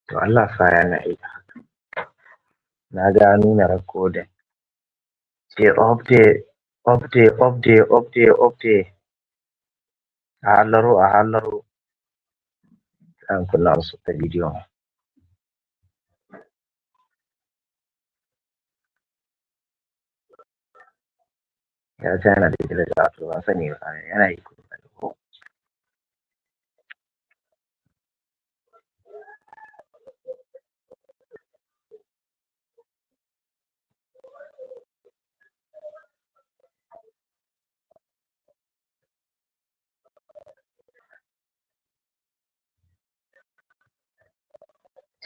To Allah sa yana ita. Na ga nuna recording. Sai update. A halaro. An kunna musu ta bidiyo. Ya ce yana da ita da zato ban sani ba yana yi kuma.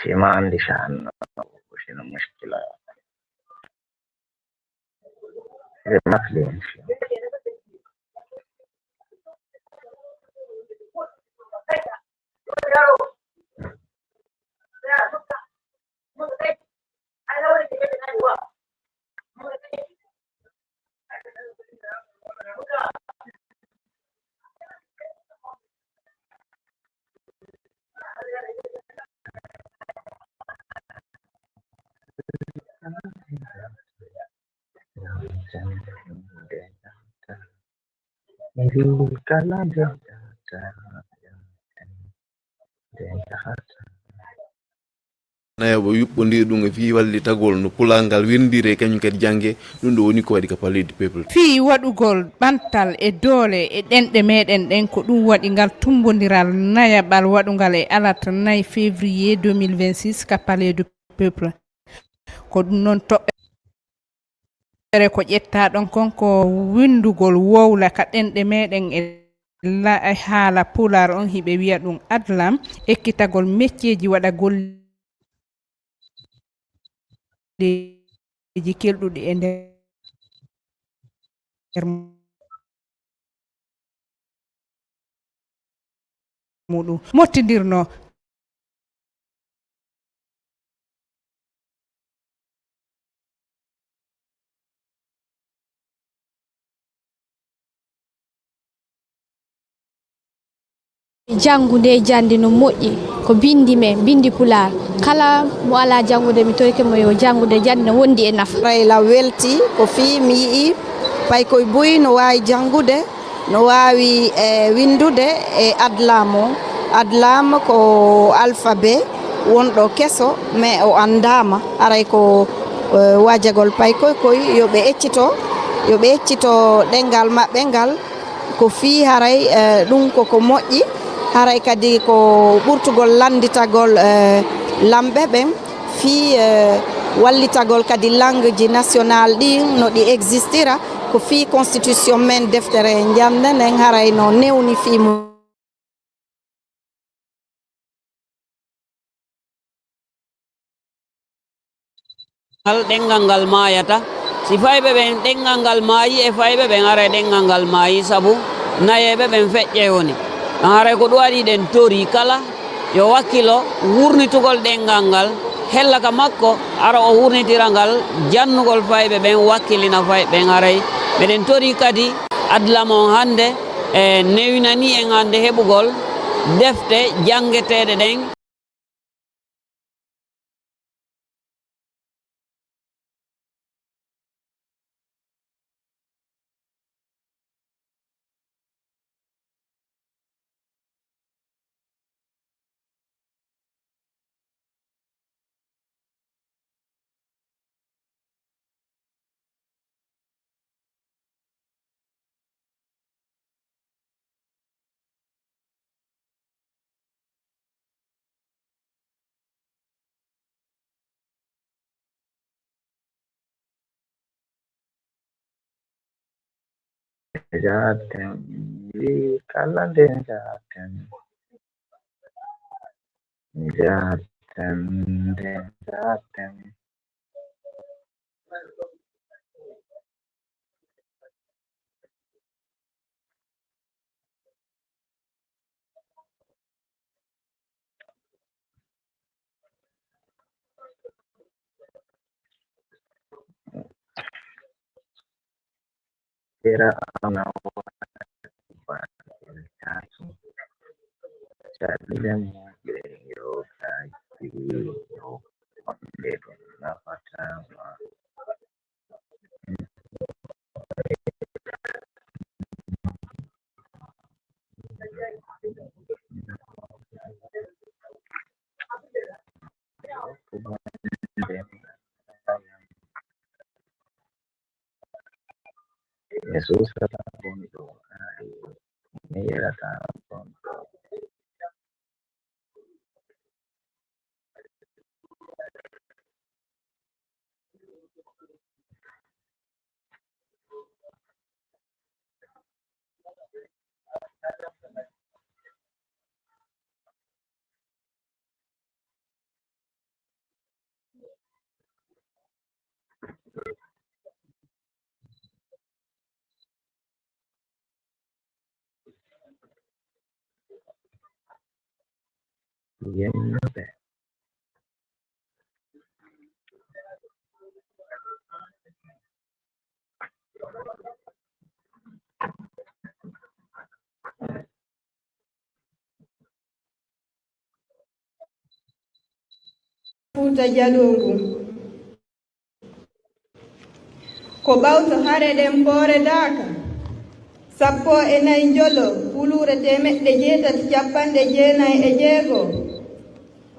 شيء ما عندي شأن وشنو المشكلة إذا ما في لي شيء. nayo yuɓɓondir ɗum e fi wallitagol no pulangal windire kañum kadi jangge ɗum ɗo woni ko waɗi ka palliɗi people fi waɗugol ɓantal e doole e ɗenɗe meɗen ɗen ko ɗum waɗi ngal tumbodiral nayaɓal waɗugal e alata 4 février 2026 ka palais du peuple ko ɗum noon toɓɓere ko ƴetta ɗon konko windugol wowla ka ɗenɗe meɗen e haala pular on hiɓe wiya ɗum ADLAM ekkitagol mecceji waɗa golleji kelɗuɗi e nder muɗum mottidirno jangude jande no moƴƴi ko bindi men bindi pular kala mo ala jangude mi torike mo yo jangude jande no wondi e nafa rayla welti ko fi mi yii pay koye boyi no wawi jangude no wawi windude e ADLAM ko alphabet wonɗo kesso mais o andama aray ko wajagol pay koye yoɓe eccito ɗengal maɓɓe ngal ko fi haray ɗum koko moƴƴi haray kadi ko ɓurtugol landitagol lamɓe ɓen fi wallitagol kadi langue ji national ɗi no ɗi existira ko fi constitution men deftere jande nden haray no newni fimo ɗengal ngal mayata si fayɓe ɓen ɗengal ngal maayi e fayɓe ɓen ara ɗengal ngal maayi saabu nayeɓe ɓen feƴƴe woni haray ko ɗum waɗi ɗen tori kala yo wakkilo wurnitugol ɗengal ngal hella ka makko ara o wurnitira ngal jannugol fayɓe ɓen wakkilina fayɓe ɓen haray meɗen tori kadi ADLAM on hannde e newinani en hannde heɓugol defte jangeteɗe ɗen Jaten kalande jaten era ana Jesús punto era punto winndere Fuuta Jalongu ko ɓawto hare ɗen poore daaka 14 jolo fulure 896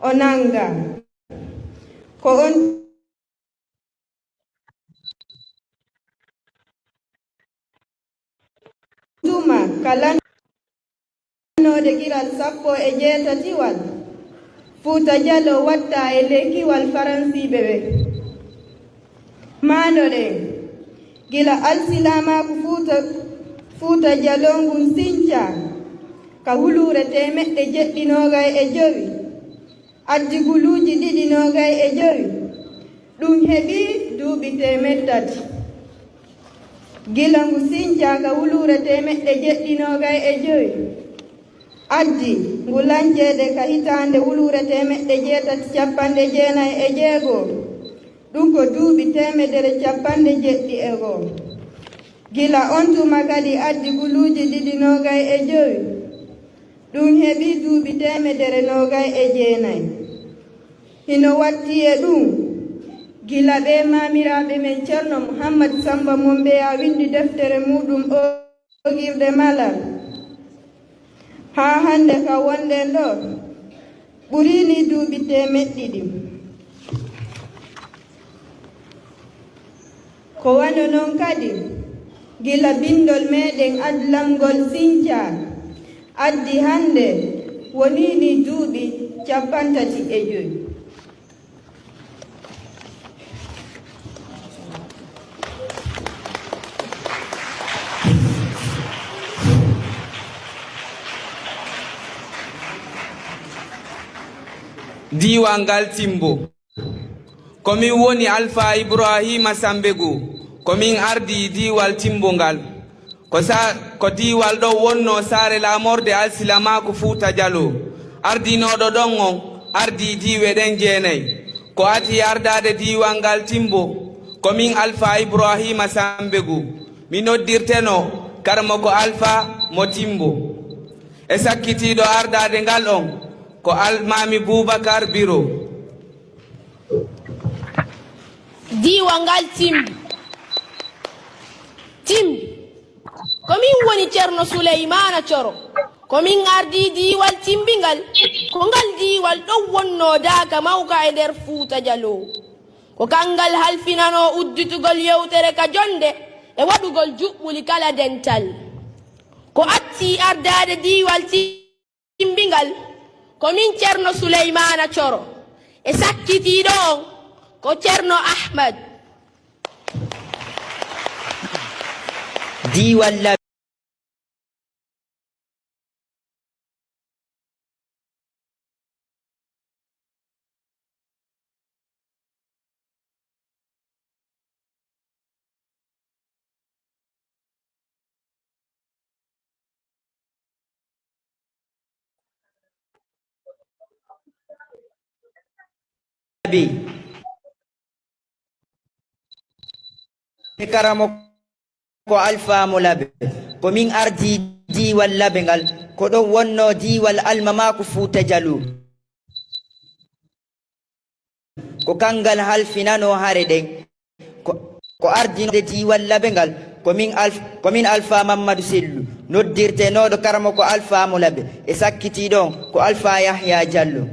o nanga ko on tuma kalanode kiral 18 Fuuta Jallo watta e lekkiwal faransiɓe ɓe maanoɗen gila alsilamaku Fuuta Jalongu sinca ka hulure 795 addi guluuji 295 ɗum heɓi duuɓi 300 gila ngu sinca ka hulure 795 addi ngu lancede ka hitande hulure 896 ɗum ko duuɓi 170 gila on tuma kadi addi guluuji 295 ɗum heɓi duuɓi 129 hino watti e ɗum gila ɓe mamiraɓe men ceerno Mouhammad Samba Mombeya windi deftere muɗum ogirde malal ha hande ka wonden ɗo ɓurini duuɓi 200 ko wano noon kadi gila bindol meɗen adlamgol sinca addi hande wonini duuɓi 35. Diiwal ngal timbo komin woni Alpha Ibrahima Sambego komin ardi diiwal timbongal ko diiwal ɗo wonno saare lamorde alsilamako Fuuta Jallo ardinoɗo ɗon on ardi diiwe ɗen 9 ko ati ardade diiwal ngal timbo komin Alpha Ibrahima Sambego mi noddirteno karmo ko Alpha mo timbo e sakkitiɗo ardade ngal on ko almami Boubacar Biro diiwal ngal timbi komin woni ceerno Souleymana Thioro komin ardi diiwal timbingal ko ngal diiwal ɗon wonno daaka mawka e nder Fuuta Jallo ko kangal halfinano udditugol yewtere ka jonde e waɗugol juɓɓuli kala dental ko atti ardade diiwal timbingal komin ceerno Souleymana Thioro e sakkitiɗo on ko ceerno Ahmad diiwal labi karamo ko Alpha mo labe komin ardi diiwal labe ngal ko ɗon wonno diiwal almamako Fuuta Jallo ko kangal halfinano hare ɗen ko ardinode diwal laɓe ngal komin alpha mamadou sellu noddirtenoɗo karamo ko alpha mo laɓe e sakkiti ɗon ko alpha yahya diallo